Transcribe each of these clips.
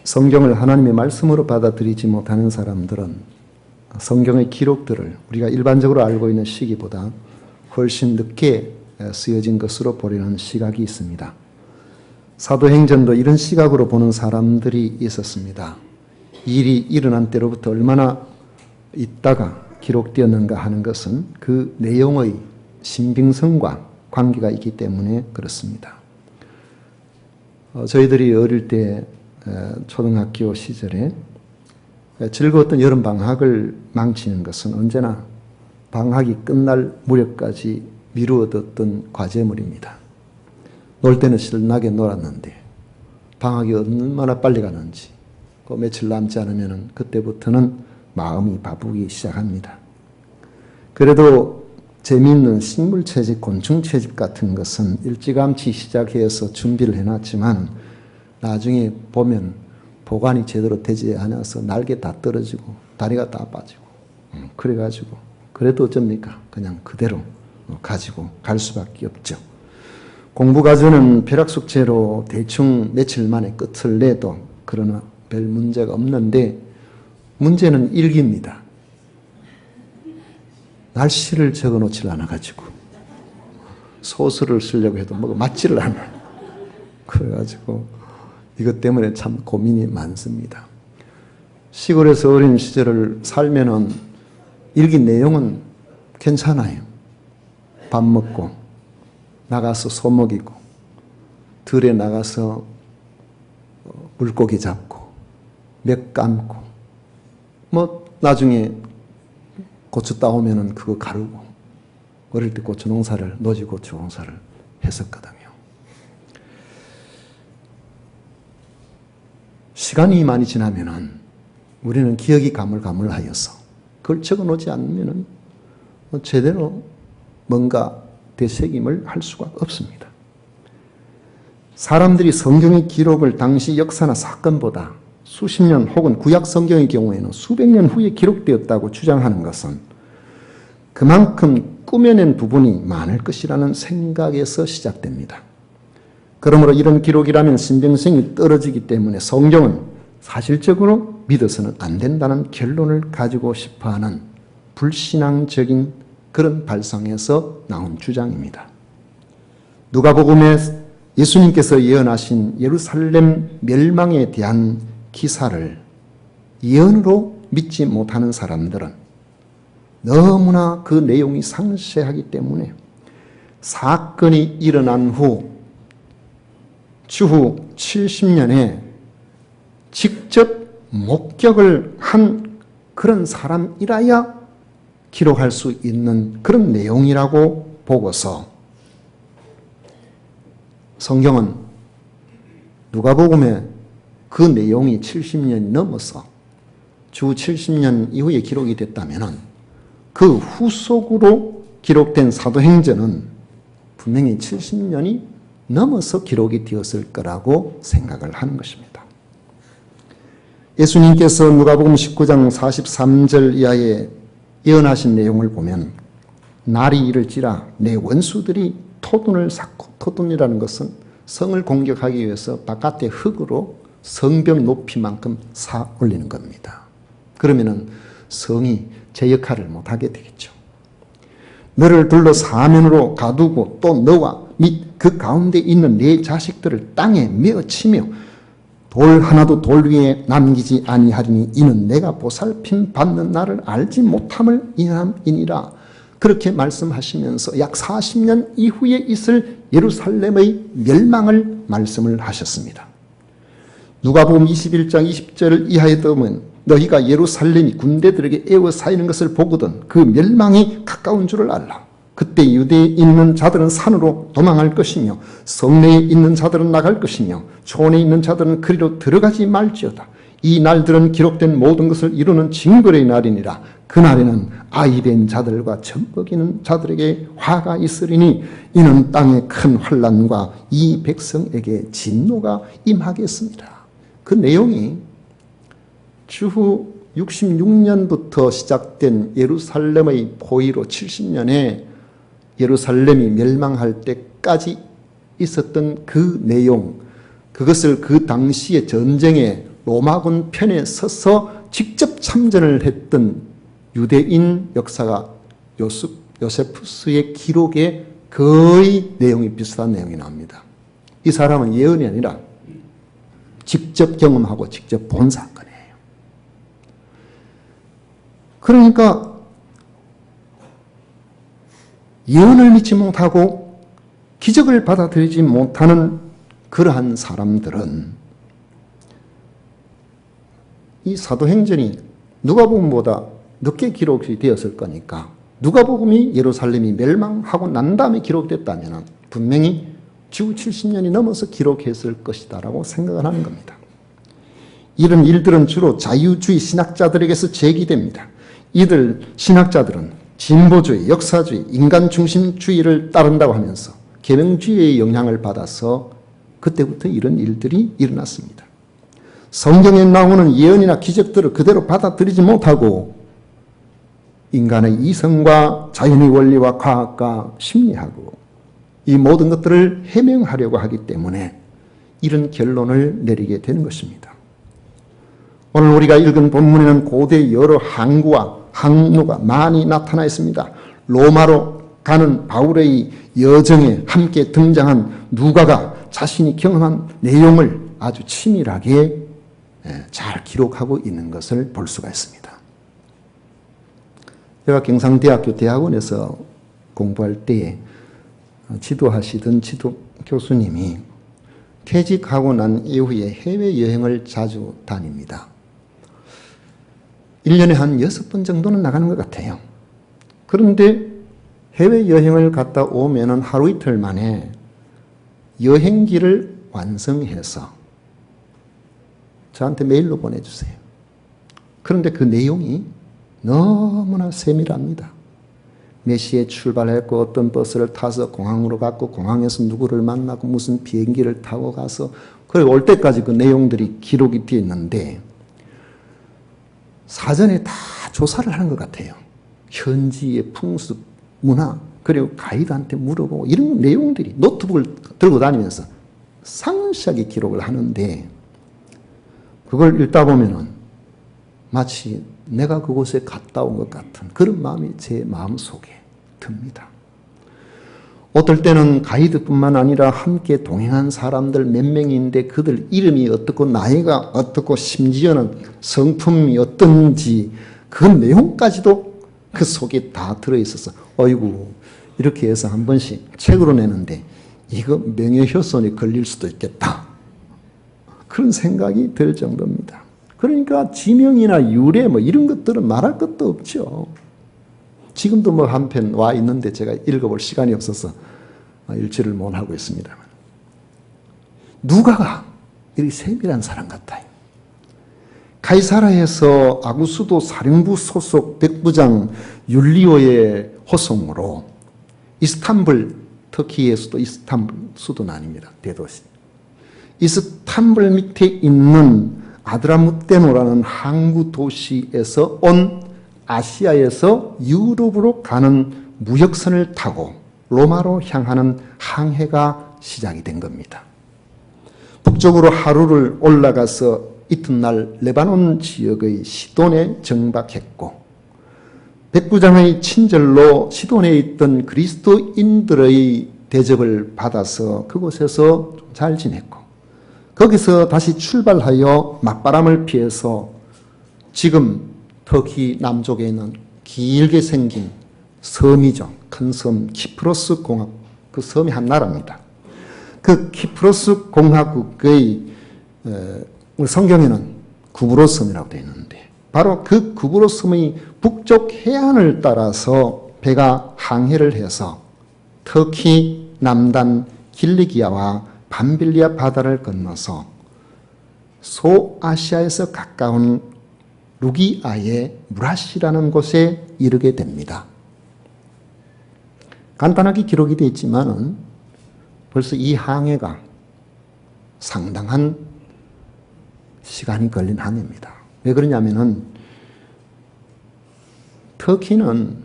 성경을 하나님의 말씀으로 받아들이지 못하는 사람들은 성경의 기록들을 우리가 일반적으로 알고 있는 시기보다 훨씬 늦게 쓰여진 것으로 보려는 시각이 있습니다. 사도행전도 이런 시각으로 보는 사람들이 있었습니다. 일이 일어난 때로부터 얼마나 있다가 기록되었는가 하는 것은 그 내용의 신빙성과 관계가 있기 때문에 그렇습니다. 저희들이 어릴 때 초등학교 시절에 즐거웠던 여름방학을 망치는 것은 언제나 방학이 끝날 무렵까지 미루어뒀던 과제물입니다. 놀 때는 신나게 놀았는데 방학이 얼마나 빨리 가는지 그 며칠 남지 않으면 그때부터는 마음이 바쁘기 시작합니다. 그래도 재미있는 식물채집, 곤충채집 같은 것은 일찌감치 시작해서 준비를 해놨지만 나중에 보면 보관이 제대로 되지 않아서 날개 다 떨어지고 다리가 다 빠지고 그래가지고 그래도 어쩝니까? 그냥 그대로 가지고 갈 수밖에 없죠. 공부 과제는 벼락숙제로 대충 며칠 만에 끝을 내도 그러나 별 문제가 없는데 문제는 일기입니다. 날씨를 적어놓질 않아가지고 소설을 쓰려고 해도 뭐가 맞지를 않아요. 그래가지고 이것 때문에 참 고민이 많습니다. 시골에서 어린 시절을 살면은 일기 내용은 괜찮아요. 밥 먹고 나가서 소 먹이고 들에 나가서 물고기 잡고 몇 감고 뭐 나중에 고추 따오면은 그거 가르고 어릴 때 고추 농사를 노지 고추 농사를 했었거든요. 시간이 많이 지나면은 우리는 기억이 가물가물하여서 그걸 적어놓지 않으면은 제대로 뭔가 되새김을 할 수가 없습니다. 사람들이 성경의 기록을 당시 역사나 사건보다 수십 년 혹은 구약 성경의 경우에는 수백 년 후에 기록되었다고 주장하는 것은 그만큼 꾸며낸 부분이 많을 것이라는 생각에서 시작됩니다. 그러므로 이런 기록이라면 신빙성이 떨어지기 때문에 성경은 사실적으로 믿어서는 안 된다는 결론을 가지고 싶어하는 불신앙적인 그런 발상에서 나온 주장입니다. 누가복음에 예수님께서 예언하신 예루살렘 멸망에 대한 기사를 예언으로 믿지 못하는 사람들은 너무나 그 내용이 상세하기 때문에 사건이 일어난 후 추후 70년에 직접 목격을 한 그런 사람이라야 기록할 수 있는 그런 내용이라고 보고서 성경은 누가복음에 그 내용이 70년이 넘어서 주 70년 이후에 기록이 됐다면 그 후속으로 기록된 사도행전은 분명히 70년이 넘어서 기록이 되었을 거라고 생각을 하는 것입니다. 예수님께서 누가복음 19장 43절 이하에 예언하신 내용을 보면 날이 이를지라 내 원수들이 토둔을 쌓고 토둔이라는 것은 성을 공격하기 위해서 바깥의 흙으로 성벽 높이만큼 쌓아 올리는 겁니다. 그러면은 성이 제 역할을 못하게 되겠죠. 너를 둘러 사면으로 가두고 또 너와 및 그 가운데 있는 네 자식들을 땅에 메어치며 돌 하나도 돌 위에 남기지 아니하리니 이는 내가 보살핌 받는 날을 알지 못함을 인함이니라. 그렇게 말씀하시면서 약 40년 이후에 있을 예루살렘의 멸망을 말씀을 하셨습니다. 누가복음 21장 20절 이하에 보면 너희가 예루살렘이 군대들에게 에워싸이는 것을 보거든 그 멸망이 가까운 줄을 알라. 그때 유대에 있는 자들은 산으로 도망할 것이며 성내에 있는 자들은 나갈 것이며 촌에 있는 자들은 그리로 들어가지 말지어다. 이 날들은 기록된 모든 것을 이루는 징벌의 날이니라. 그날에는 아이된 자들과 젖먹이는 자들에게 화가 있으리니 이는 땅의 큰 환난과 이 백성에게 진노가 임하겠습니다. 그 내용이 주후 66년부터 시작된 예루살렘의 포위로 70년에 예루살렘이 멸망할 때까지 있었던 그 내용, 그것을 그 당시의 전쟁의 로마군 편에 서서 직접 참전을 했던 유대인 역사가 요세푸스의 기록에 거의 내용이 비슷한 내용이 나옵니다. 이 사람은 예언이 아니라 직접 경험하고 직접 본 사건이에요. 그러니까 예언을 믿지 못하고 기적을 받아들이지 못하는 그러한 사람들은 이 사도행전이 누가복음보다 늦게 기록이 되었을 거니까 누가복음이 예루살렘이 멸망하고 난 다음에 기록됐다면 분명히 주후 70년이 넘어서 기록했을 것이다 라고 생각을 하는 겁니다. 이런 일들은 주로 자유주의 신학자들에게서 제기됩니다. 이들 신학자들은 진보주의, 역사주의, 인간중심주의를 따른다고 하면서 계명주의의 영향을 받아서 그때부터 이런 일들이 일어났습니다. 성경에 나오는 예언이나 기적들을 그대로 받아들이지 못하고 인간의 이성과 자연의 원리와 과학과 심리하고 이 모든 것들을 해명하려고 하기 때문에 이런 결론을 내리게 되는 것입니다. 오늘 우리가 읽은 본문에는 고대 여러 항구와 항로가 많이 나타나 있습니다. 로마로 가는 바울의 여정에 함께 등장한 누가가 자신이 경험한 내용을 아주 치밀하게 잘 기록하고 있는 것을 볼 수가 있습니다. 제가 경상대학교 대학원에서 공부할 때에 지도하시던 지도 교수님이 퇴직하고 난 이후에 해외여행을 자주 다닙니다. 1년에 한 6번 정도는 나가는 것 같아요. 그런데 해외여행을 갔다 오면은 하루 이틀 만에 여행기를 완성해서 저한테 메일로 보내주세요. 그런데 그 내용이 너무나 세밀합니다. 몇 시에 출발했고 어떤 버스를 타서 공항으로 갔고 공항에서 누구를 만나고 무슨 비행기를 타고 가서 그리고 올 때까지 그 내용들이 기록이 되어 있는데 사전에 다 조사를 하는 것 같아요. 현지의 풍습, 문화, 그리고 가이드한테 물어보고 이런 내용들이 노트북을 들고 다니면서 상세하게 기록을 하는데 그걸 읽다 보면은 마치 내가 그곳에 갔다 온 것 같은 그런 마음이 제 마음속에 듭니다. 어떨 때는 가이드뿐만 아니라 함께 동행한 사람들 몇 명인데 그들 이름이 어떻고 나이가 어떻고 심지어는 성품이 어떤지 그 내용까지도 그 속에 다 들어있어서 어이구 이렇게 해서 한 번씩 책으로 내는데 이거 명예훼손이 걸릴 수도 있겠다. 그런 생각이 들 정도입니다. 그러니까 지명이나 유래 뭐 이런 것들은 말할 것도 없죠. 지금도 뭐 한 편 와 있는데 제가 읽어볼 시간이 없어서 읽지를 못하고 있습니다만 누가가 이렇게 세밀한 사람 같아요. 카이사라에서 아구수도 사령부 소속 백부장 율리오의 호송으로 이스탄불, 터키의 수도 이스탄불 수도는 아닙니다. 대도시. 이스탄불 밑에 있는 아드라무테노라는 항구 도시에서 온 아시아에서 유럽으로 가는 무역선을 타고 로마로 향하는 항해가 시작이 된 겁니다. 북쪽으로 하루를 올라가서 이튿날 레바논 지역의 시돈에 정박했고 백부장의 친절로 시돈에 있던 그리스도인들의 대접을 받아서 그곳에서 잘 지냈고 거기서 다시 출발하여 맞바람을 피해서 지금 터키 남쪽에 있는 길게 생긴 섬이죠. 큰 섬 키프로스 공화국, 그 섬이 한 나라입니다. 그 키프로스 공화국의 성경에는 구브로스 섬이라고 되어 있는데 바로 그 구브로스 섬의 북쪽 해안을 따라서 배가 항해를 해서 터키 남단 길리기아와 밤빌리아 바다를 건너서 소아시아에서 가까운 루기아의 무라시라는 곳에 이르게 됩니다. 간단하게 기록이 되어 있지만 벌써 이 항해가 상당한 시간이 걸린 항해입니다. 왜 그러냐면은 터키는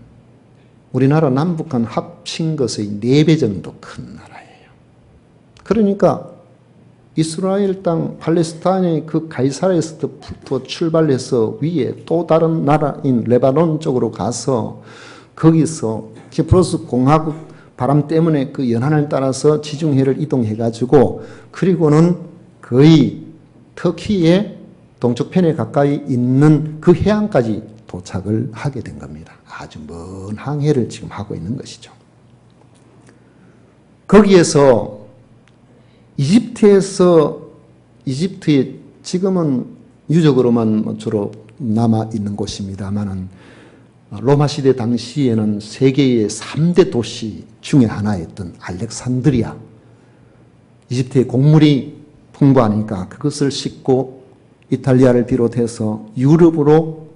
우리나라 남북한 합친 것의 4배 정도 큰 나라예요. 그러니까 이스라엘 땅 팔레스타인의 그 가이사르에서부터 출발해서 위에 또 다른 나라인 레바논 쪽으로 가서 거기서 키프로스 공화국 바람 때문에 그 연안을 따라서 지중해를 이동해가지고 그리고는 거의 터키의 동쪽편에 가까이 있는 그 해안까지 도착을 하게 된 겁니다. 아주 먼 항해를 지금 하고 있는 것이죠. 거기에서 이집트에 지금은 유적으로만 주로 남아 있는 곳입니다만은 로마 시대 당시에는 세계의 3대 도시 중에 하나였던 알렉산드리아, 이집트의 곡물이 풍부하니까 그것을 싣고 이탈리아를 비롯해서 유럽으로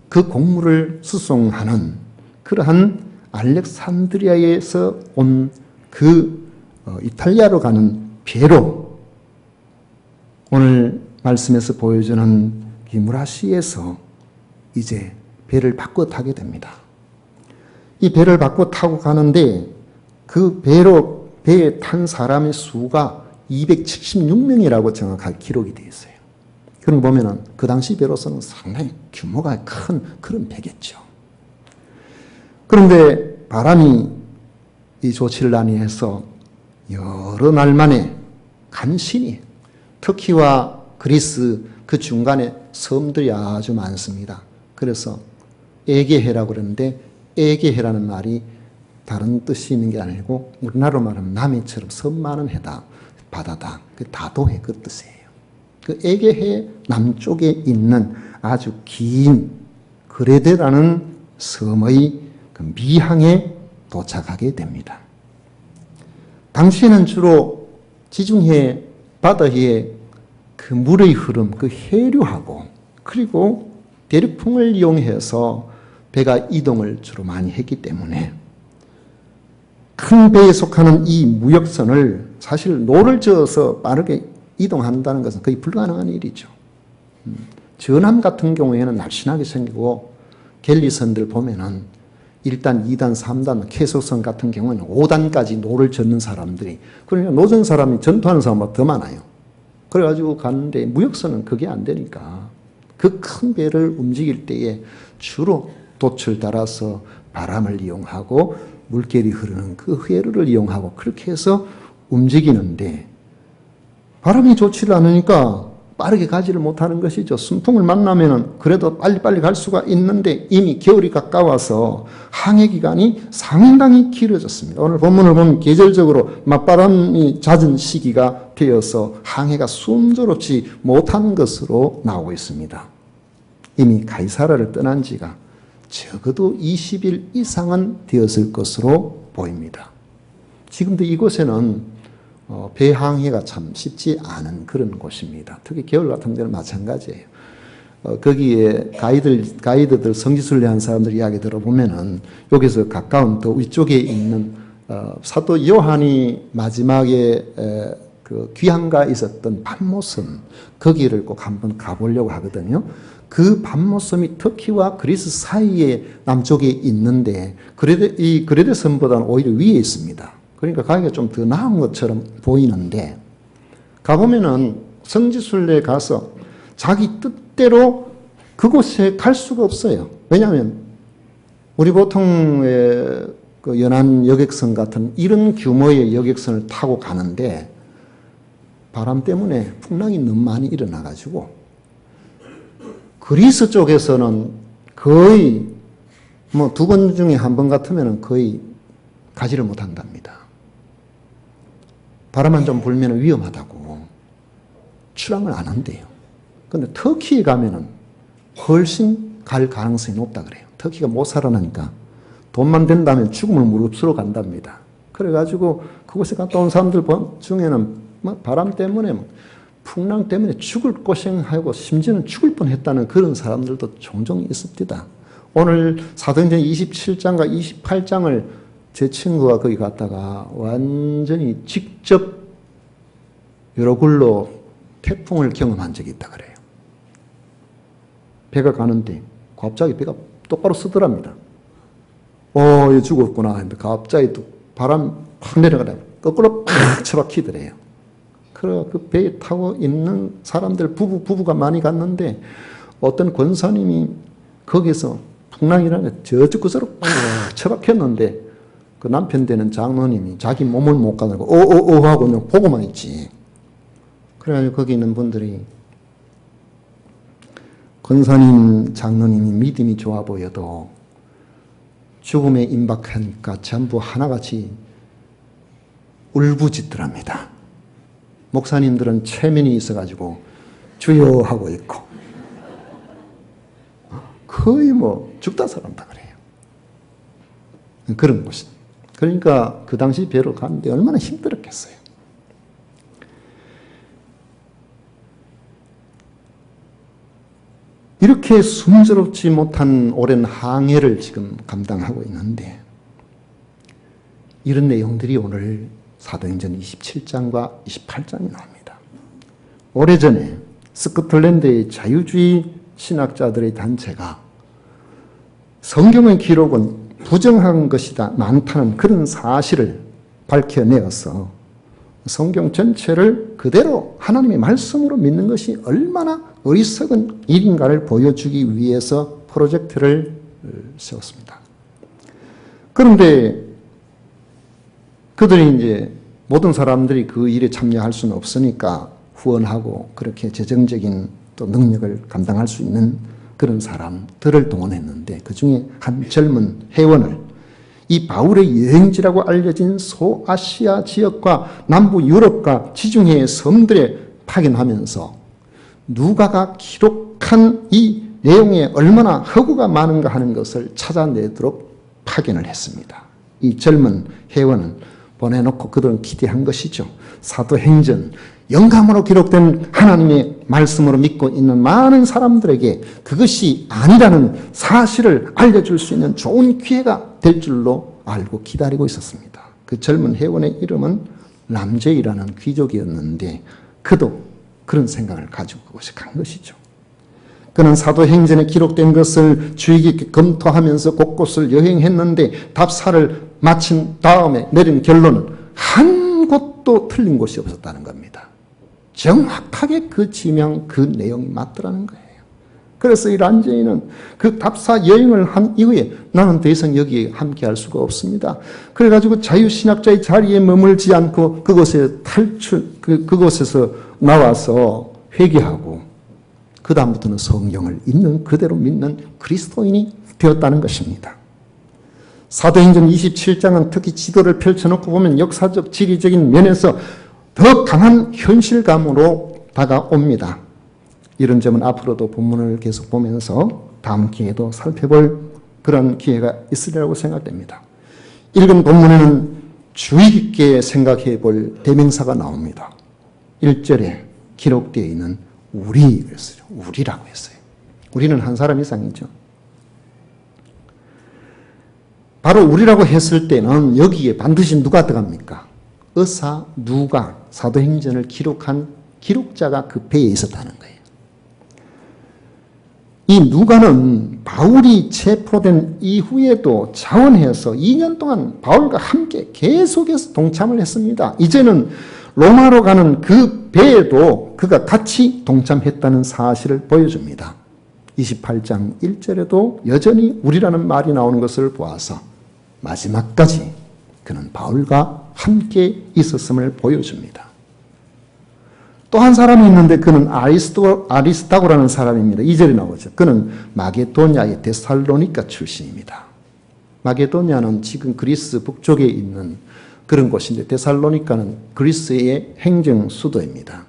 그 곡물을 수송하는 그러한 알렉산드리아에서 온 그 이탈리아로 가는 배로 오늘 말씀에서 보여주는 기무라시에서 이제 배를 바꿔 타게 됩니다. 이 배를 바꿔 타고 가는데 그 배에 탄 사람의 수가 276명이라고 정확하게 기록이 되어 있어요. 그럼 보면은 그 당시 배로서는 상당히 규모가 큰 그런 배겠죠. 그런데 바람이 이 조칠라니 해서 여러 날 만에 간신히 터키와 그리스 그 중간에 섬들이 아주 많습니다. 그래서 에게해라고 그러는데 에게해라는 말이 다른 뜻이 있는 게 아니고 우리나라로 말하면 남해처럼 섬 많은 해다, 바다다. 그 다도해 그 뜻이에요. 그 에게해 남쪽에 있는 아주 긴 그레데라는 섬의 그 미항에 도착하게 됩니다. 당시에는 주로 지중해 바다에 그 물의 흐름, 그 해류하고 그리고 대륙풍을 이용해서 배가 이동을 주로 많이 했기 때문에 큰 배에 속하는 이 무역선을 사실 노를 저어서 빠르게 이동한다는 것은 거의 불가능한 일이죠. 전함 같은 경우에는 날씬하게 생기고 갤리선들 보면은 1단, 2단, 3단, 캐속선 같은 경우는 5단까지 노를 젓는 사람들이 그러니까 노전 사람이 전투하는 사람보다 더 많아요. 그래가지고 가는데 무역선은 그게 안 되니까 그 큰 배를 움직일 때에 주로 돛을 달아서 바람을 이용하고 물결이 흐르는 그 회로를 이용하고 그렇게 해서 움직이는데 바람이 좋지를 않으니까 빠르게 가지를 못하는 것이죠. 순풍을 만나면은 그래도 빨리빨리 갈 수가 있는데 이미 겨울이 가까워서 항해 기간이 상당히 길어졌습니다. 오늘 본문을 보면 계절적으로 맞바람이 잦은 시기가 되어서 항해가 순조롭지 못한 것으로 나오고 있습니다. 이미 가이사라를 떠난 지가 적어도 20일 이상은 되었을 것으로 보입니다. 지금도 이곳에는 배 항해가 참 쉽지 않은 그런 곳입니다. 특히 겨울 같은 데는 마찬가지예요. 거기에 가이드들 성지순례한 사람들 이야기 들어보면은 여기서 가까운 더 위쪽에 있는 사도 요한이 마지막에 그 귀향가 있었던 patmos섬 거기를 꼭 한번 가보려고 하거든요. 그 patmos섬이 터키와 그리스 사이에 남쪽에 있는데 이 그레데 섬보다는 오히려 위에 있습니다. 그러니까 가기가 좀 더 나은 것처럼 보이는데 가보면은 성지순례에 가서 자기 뜻대로 그곳에 갈 수가 없어요. 왜냐하면 우리 보통의 그 연안 여객선 같은 이런 규모의 여객선을 타고 가는데 바람 때문에 풍랑이 너무 많이 일어나가지고 그리스 쪽에서는 거의 뭐 2번 중에 1번 같으면 거의 가지를 못한답니다. 바람만 좀 불면 위험하다고 출항을 안 한대요. 그런데 터키에 가면은 훨씬 갈 가능성이 높다 그래요. 터키가 못 살아나니까 돈만 된다면 죽음을 무릅쓰러 간답니다. 그래가지고 그곳에 갔다 온 사람들 중에는 뭐 바람 때문에 풍랑 때문에 죽을 고생하고 심지어는 죽을 뻔했다는 그런 사람들도 종종 있습니다. 오늘 사도행전 27장과 28장을 제 친구가 거기 갔다가 완전히 직접 여러 굴로 태풍을 경험한 적이 있다 그래요. 배가 가는데 갑자기 배가 똑바로 서더랍니다. 얘 죽었구나 했는데 갑자기 또 바람 확 내려가다 거꾸로 팍 처박히더래요. 그 배에 타고 있는 사람들 부부가 많이 갔는데 어떤 권사님이 거기서 풍랑이라는 저쪽 구석으로 팍 처박혔는데 그 남편 되는 장로님이 자기 몸을 못 가다고 하고 그냥 보고만 있지. 그래가지고 거기 있는 분들이 권사님, 장로님이 믿음이 좋아 보여도 죽음에 임박하니까 전부 하나같이 울부짖더랍니다. 목사님들은 체면이 있어가지고 주여 하고 있고 거의 뭐 죽다 살았다 그래요. 그런 곳이. 그러니까 그 당시 배로 가는데 얼마나 힘들었겠어요. 이렇게 순조롭지 못한 오랜 항해를 지금 감당하고 있는데 이런 내용들이 오늘 사도행전 27장과 28장에 나옵니다. 오래전에 스코틀랜드의 자유주의 신학자들의 단체가 성경의 기록은 부정한 것이다 많다는 그런 사실을 밝혀내어서 성경 전체를 그대로 하나님의 말씀으로 믿는 것이 얼마나 어리석은 일인가를 보여주기 위해서 프로젝트를 세웠습니다. 그런데 그들이 이제 모든 사람들이 그 일에 참여할 수는 없으니까 후원하고 그렇게 재정적인 또 능력을 감당할 수 있는 그런 사람들을 동원했는데 그 중에 한 젊은 회원을 이 바울의 여행지라고 알려진 소아시아 지역과 남부 유럽과 지중해의 섬들에 파견하면서 누가가 기록한 이 내용에 얼마나 허구가 많은가 하는 것을 찾아내도록 파견을 했습니다. 이 젊은 회원은 보내놓고 그들은 기대한 것이죠. 사도행전, 영감으로 기록된 하나님의 말씀으로 믿고 있는 많은 사람들에게 그것이 아니라는 사실을 알려줄 수 있는 좋은 기회가 될 줄로 알고 기다리고 있었습니다. 그 젊은 회원의 이름은 람제이라는 귀족이었는데 그도 그런 생각을 가지고 그곳에 간 것이죠. 그는 사도행전에 기록된 것을 주의 깊게 검토하면서 곳곳을 여행했는데 답사를 마친 다음에 내린 결론은 한 곳도 틀린 곳이 없었다는 겁니다. 정확하게 그 지명, 그 내용이 맞더라는 거예요. 그래서 이 란제이는 그 답사 여행을 한 이후에 나는 더 이상 여기에 함께 할 수가 없습니다. 그래가지고 자유신학자의 자리에 머물지 않고 그곳에서 나와서 회개하고 그 다음부터는 성경을 있는 그대로 믿는 그리스도인이 되었다는 것입니다. 사도행전 27장은 특히 지도를 펼쳐놓고 보면 역사적, 지리적인 면에서 더 강한 현실감으로 다가옵니다. 이런 점은 앞으로도 본문을 계속 보면서 다음 기회에도 살펴볼 그런 기회가 있으리라고 생각됩니다. 읽은 본문에는 주의 깊게 생각해 볼 대명사가 나옵니다. 1절에 기록되어 있는 우리라고 했어요. 우리는 한 사람 이상이죠. 바로 우리라고 했을 때는 여기에 반드시 누가 들어갑니까? 의사 누가 사도행전을 기록한 기록자가 그 배에 있었다는 거예요. 이 누가는 바울이 체포된 이후에도 자원해서 2년 동안 바울과 함께 계속해서 동참을 했습니다. 이제는 로마로 가는 그 배에도 그가 같이 동참했다는 사실을 보여줍니다. 28장 1절에도 여전히 우리라는 말이 나오는 것을 보아서 마지막까지 그는 바울과 함께 있었음을 보여줍니다. 또 한 사람이 있는데 그는 아리스타고라는 사람입니다. 2절에 나오죠. 그는 마게도냐의 데살로니가 출신입니다. 마게도냐는 지금 그리스 북쪽에 있는 그런 곳인데 데살로니카는 그리스의 행정 수도입니다.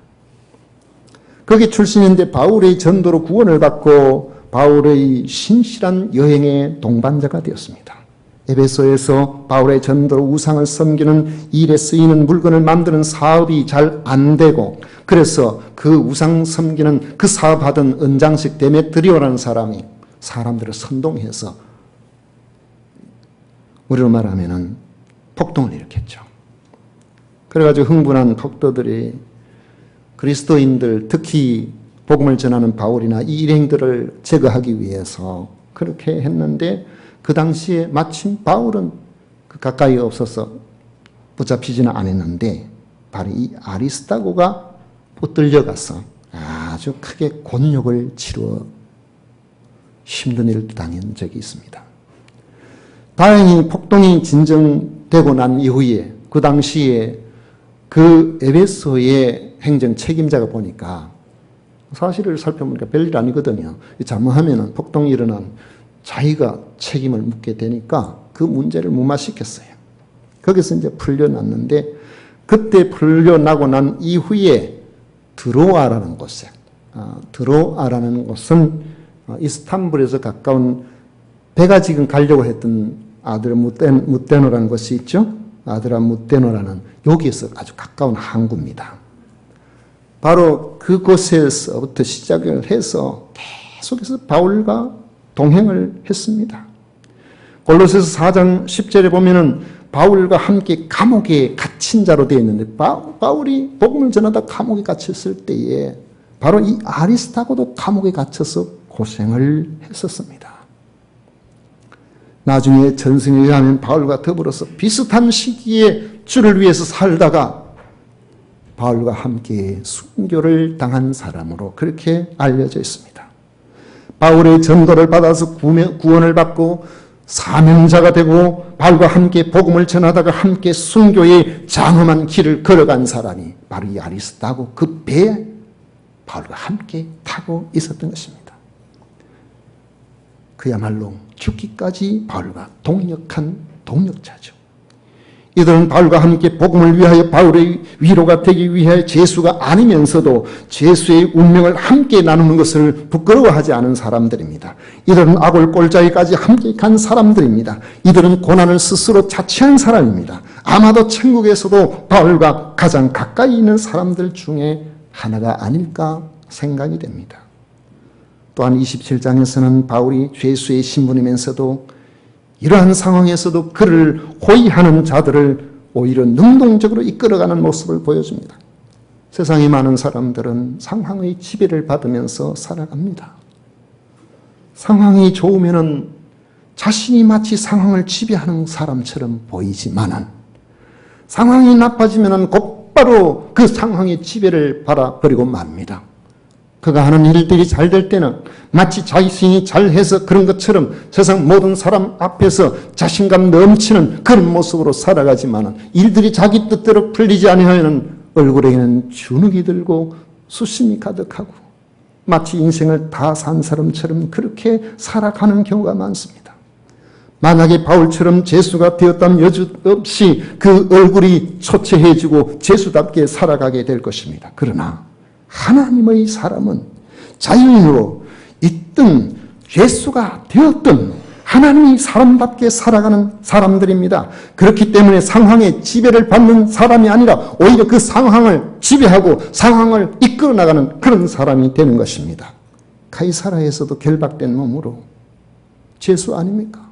거기 출신인데 바울의 전도로 구원을 받고 바울의 신실한 여행의 동반자가 되었습니다. 에베소에서 바울의 전도로 우상을 섬기는 일에 쓰이는 물건을 만드는 사업이 잘 안 되고 그래서 그 우상 섬기는 그 사업하던 은장식 데메트리오라는 사람이 사람들을 선동해서 우리로 말하면은 폭동을 일으켰죠. 그래가지고 흥분한 폭도들이 그리스도인들 특히 복음을 전하는 바울이나 이 일행들을 제거하기 위해서 그렇게 했는데 그 당시에 마침 바울은 가까이 없어서 붙잡히지는 않았는데 바로 이 아리스다고가 붙들려가서 아주 크게 곤욕을 치루어 힘든 일을 당한 적이 있습니다. 다행히 폭동이 진정되고 난 이후에 그 당시에 그 에베소의 행정 책임자가 보니까 사실을 살펴보니까 별일 아니거든요. 잘못하면 폭동이 일어난 자기가 책임을 묻게 되니까 그 문제를 무마시켰어요. 거기서 이제 풀려났는데 그때 풀려나고 난 이후에 드로아라는 곳에 드로아라는 곳은 이스탄불에서 가까운 배가 지금 가려고 했던 아드라무테노라는 곳이 있죠. 아드라무테노라는 여기에서 아주 가까운 항구입니다. 바로 그곳에서부터 시작을 해서 계속해서 바울과 동행을 했습니다. 골로새서 4장 10절에 보면은 바울과 함께 감옥에 갇힌 자로 되어 있는데 바울이 복음을 전하다 감옥에 갇혔을 때에 바로 이 아리스타고도 감옥에 갇혀서 고생을 했었습니다. 나중에 전승에 의하면 바울과 더불어서 비슷한 시기에 주를 위해서 살다가 바울과 함께 순교를 당한 사람으로 그렇게 알려져 있습니다. 바울의 전도를 받아서 구원을 받고 사명자가 되고 바울과 함께 복음을 전하다가 함께 순교의 장엄한 길을 걸어간 사람이 바로 이 아리스타고 그 배에 바울과 함께 타고 있었던 것입니다. 그야말로 죽기까지 바울과 동역한 동역자죠. 이들은 바울과 함께 복음을 위하여 바울의 위로가 되기 위하여 죄수가 아니면서도 죄수의 운명을 함께 나누는 것을 부끄러워하지 않은 사람들입니다. 이들은 악을 꼴자리까지 함께 간 사람들입니다. 이들은 고난을 스스로 자취한 사람입니다. 아마도 천국에서도 바울과 가장 가까이 있는 사람들 중에 하나가 아닐까 생각이 됩니다. 또한 27장에서는 바울이 죄수의 신분이면서도 이러한 상황에서도 그를 호위하는 자들을 오히려 능동적으로 이끌어가는 모습을 보여줍니다. 세상의 많은 사람들은 상황의 지배를 받으면서 살아갑니다. 상황이 좋으면은 자신이 마치 상황을 지배하는 사람처럼 보이지만은 상황이 나빠지면은 곧바로 그 상황의 지배를 받아버리고 맙니다. 그가 하는 일들이 잘 될 때는 마치 자신이 잘해서 그런 것처럼 세상 모든 사람 앞에서 자신감 넘치는 그런 모습으로 살아가지만 일들이 자기 뜻대로 풀리지 아니하면 얼굴에는 주눅이 들고 수심이 가득하고 마치 인생을 다 산 사람처럼 그렇게 살아가는 경우가 많습니다. 만약에 바울처럼 죄수가 되었다면 여지없이 그 얼굴이 초췌해지고 죄수답게 살아가게 될 것입니다. 그러나 하나님의 사람은 자유인으로 있든 죄수가 되었든 하나님이 사람답게 살아가는 사람들입니다. 그렇기 때문에 상황에 지배를 받는 사람이 아니라 오히려 그 상황을 지배하고 상황을 이끌어 나가는 그런 사람이 되는 것입니다. 가이사라에서도 결박된 몸으로 죄수 아닙니까?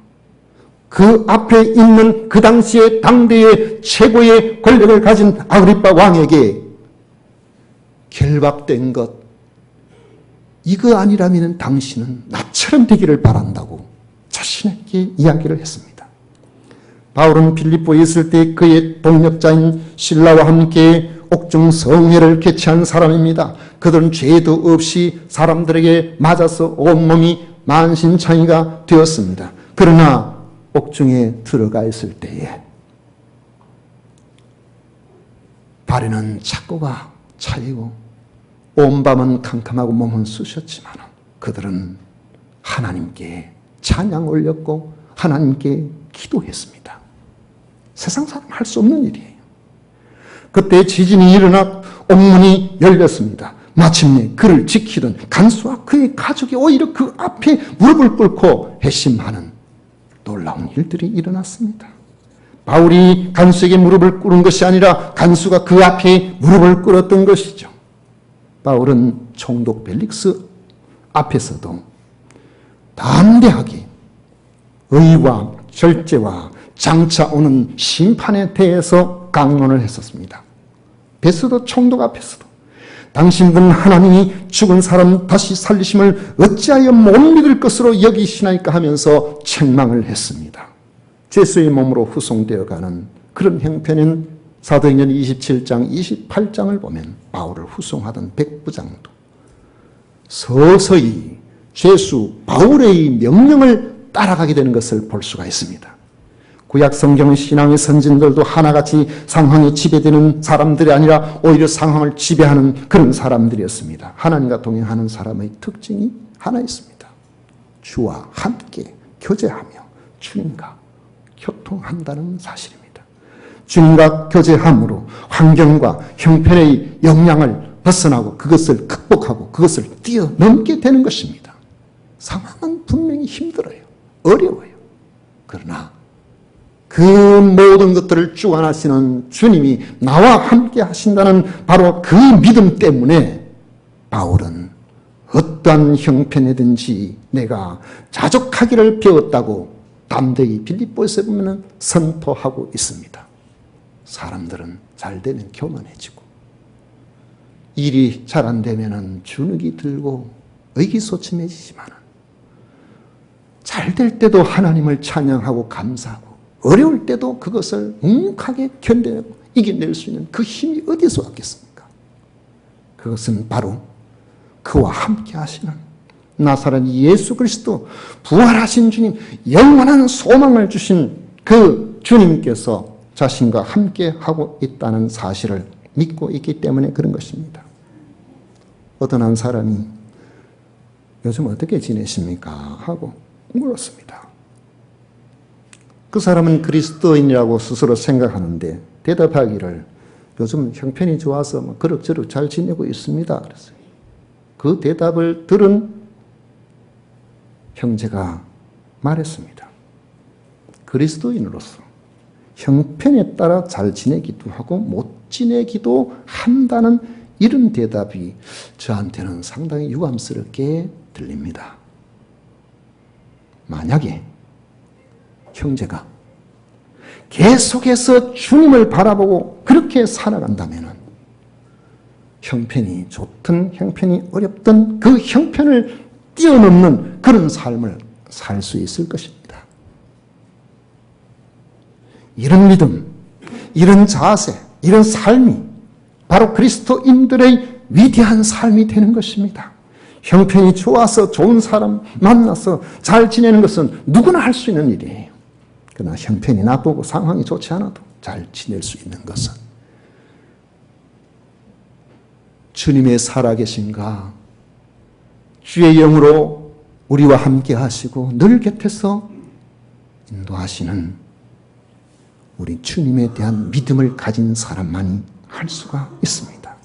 그 앞에 있는 그 당시에 당대의 최고의 권력을 가진 아그리빠 왕에게 결박된 것, 이거 아니라면 당신은 나처럼 되기를 바란다고 자신에게 이야기를 했습니다. 바울은 빌립보에 있을 때 그의 동역자인 실라와 함께 옥중 성회를 개최한 사람입니다. 그들은 죄도 없이 사람들에게 맞아서 온몸이 만신창이가 되었습니다. 그러나 옥중에 들어가 있을 때에 발에는 착고가 차이고 온 밤은 캄캄하고 몸은 쑤셨지만 그들은 하나님께 찬양 올렸고 하나님께 기도했습니다. 세상 사람 할 수 없는 일이에요. 그때 지진이 일어나 옥문이 열렸습니다. 마침내 그를 지키던 간수와 그의 가족이 오히려 그 앞에 무릎을 꿇고 회심하는 놀라운 일들이 일어났습니다. 바울이 간수에게 무릎을 꿇은 것이 아니라 간수가 그 앞에 무릎을 꿇었던 것이죠. 바울은 총독 벨릭스 앞에서도 담대하게 의와 절제와 장차 오는 심판에 대해서 강론을 했었습니다. 베스도 총독 앞에서도 당신들은 하나님이 죽은 사람 다시 살리심을 어찌하여 못 믿을 것으로 여기시나이까 하면서 책망을 했습니다. 죄수의 몸으로 후송되어 가는 그런 형편은 사도행전 27장, 28장을 보면 바울을 후송하던 백부장도 서서히 죄수 바울의 명령을 따라가게 되는 것을 볼 수가 있습니다. 구약 성경 신앙의 선진들도 하나같이 상황에 지배되는 사람들이 아니라 오히려 상황을 지배하는 그런 사람들이었습니다. 하나님과 동행하는 사람의 특징이 하나 있습니다. 주와 함께 교제하며 주님과 교통한다는 사실입니다. 주님과 교제함으로 환경과 형편의 영향을 벗어나고 그것을 극복하고 그것을 뛰어넘게 되는 것입니다. 상황은 분명히 힘들어요. 어려워요. 그러나 그 모든 것들을 주관하시는 주님이 나와 함께 하신다는 바로 그 믿음 때문에 바울은 어떠한 형편이든지 내가 자족하기를 배웠다고 담대히 빌립보에서 보면 선포하고 있습니다. 사람들은 잘 되면 교만해지고 일이 잘 안 되면 주눅이 들고 의기소침해지지만 잘 될 때도 하나님을 찬양하고 감사하고 어려울 때도 그것을 묵묵하게 견뎌내고 이겨낼 수 있는 그 힘이 어디서 왔겠습니까? 그것은 바로 그와 함께 하시는 나사렛 예수 그리스도 부활하신 주님, 영원한 소망을 주신 그 주님께서 자신과 함께 하고 있다는 사실을 믿고 있기 때문에 그런 것입니다. 어떤 한 사람이 요즘 어떻게 지내십니까? 하고 물었습니다. 그 사람은 그리스도인이라고 스스로 생각하는데 대답하기를 요즘 형편이 좋아서 그럭저럭 잘 지내고 있습니다. 그랬어요. 그 대답을 들은 형제가 말했습니다. 그리스도인으로서 형편에 따라 잘 지내기도 하고 못 지내기도 한다는 이런 대답이 저한테는 상당히 유감스럽게 들립니다. 만약에 형제가 계속해서 주님을 바라보고 그렇게 살아간다면 형편이 좋든 형편이 어렵든 그 형편을 뛰어넘는 그런 삶을 살 수 있을 것입니다. 이런 믿음, 이런 자세, 이런 삶이 바로 그리스도인들의 위대한 삶이 되는 것입니다. 형편이 좋아서 좋은 사람 만나서 잘 지내는 것은 누구나 할 수 있는 일이에요. 그러나 형편이 나쁘고 상황이 좋지 않아도 잘 지낼 수 있는 것은 주님의 살아계신가 주의 영으로 우리와 함께 하시고 늘 곁에서 인도하시는 우리 주님에 대한 믿음을 가진 사람만이 할 수가 있습니다.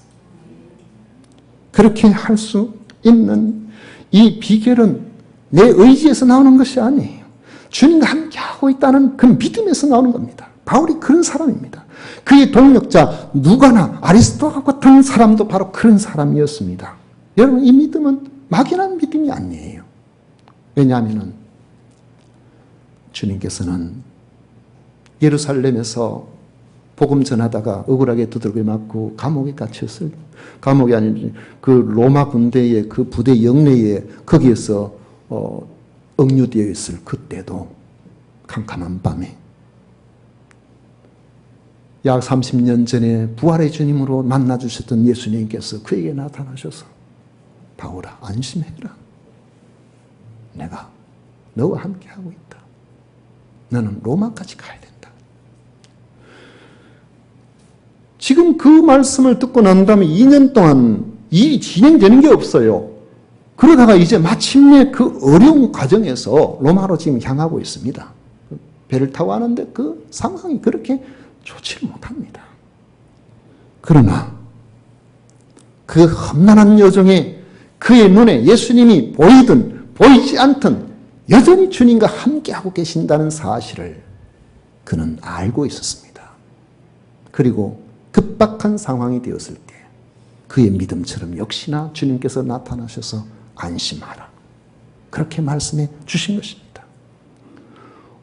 그렇게 할 수 있는 이 비결은 내 의지에서 나오는 것이 아니에요. 주님과 함께하고 있다는 그 믿음에서 나오는 겁니다. 바울이 그런 사람입니다. 그의 동력자 누가나 아리스토와 같은 사람도 바로 그런 사람이었습니다. 여러분, 이 믿음은 막연한 믿음이 아니에요. 왜냐하면 주님께서는 예루살렘에서 복음 전하다가 억울하게 두들겨 맞고 감옥에 갇혔을 감옥이 아닌 그 로마 군대의 그 부대 영내에 거기에서 억류되어 있을 그때도 캄캄한 밤에 약 30년 전에 부활의 주님으로 만나주셨던 예수님께서 그에게 나타나셔서 바울아 안심해라. 내가 너와 함께하고 있다. 너는 로마까지 가야 된다. 지금 그 말씀을 듣고 난 다음에 2년 동안 일이 진행되는 게 없어요. 그러다가 이제 마침내 그 어려운 과정에서 로마로 지금 향하고 있습니다. 배를 타고 가는데 그 상황이 그렇게 좋지를 못합니다. 그러나 그 험난한 여정에 그의 눈에 예수님이 보이든 보이지 않든 여전히 주님과 함께하고 계신다는 사실을 그는 알고 있었습니다. 그리고 급박한 상황이 되었을 때 그의 믿음처럼 역시나 주님께서 나타나셔서 안심하라. 그렇게 말씀해 주신 것입니다.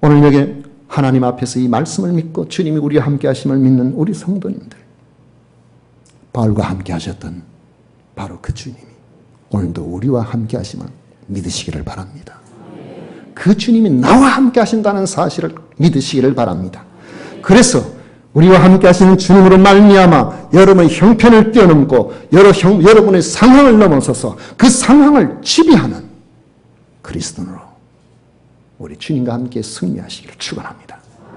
오늘 여기 하나님 앞에서 이 말씀을 믿고 주님이 우리와 함께 하심을 믿는 우리 성도님들, 바울과 함께 하셨던 바로 그 주님이 오늘도 우리와 함께 하심을 믿으시기를 바랍니다. 그 주님이 나와 함께 하신다는 사실을 믿으시기를 바랍니다. 그래서 우리와 함께 하시는 주님으로 말미암아 여러분의 형편을 뛰어넘고 여러분의 상황을 넘어서서 그 상황을 지배하는 그리스도인으로 우리 주님과 함께 승리하시기를 축원합니다.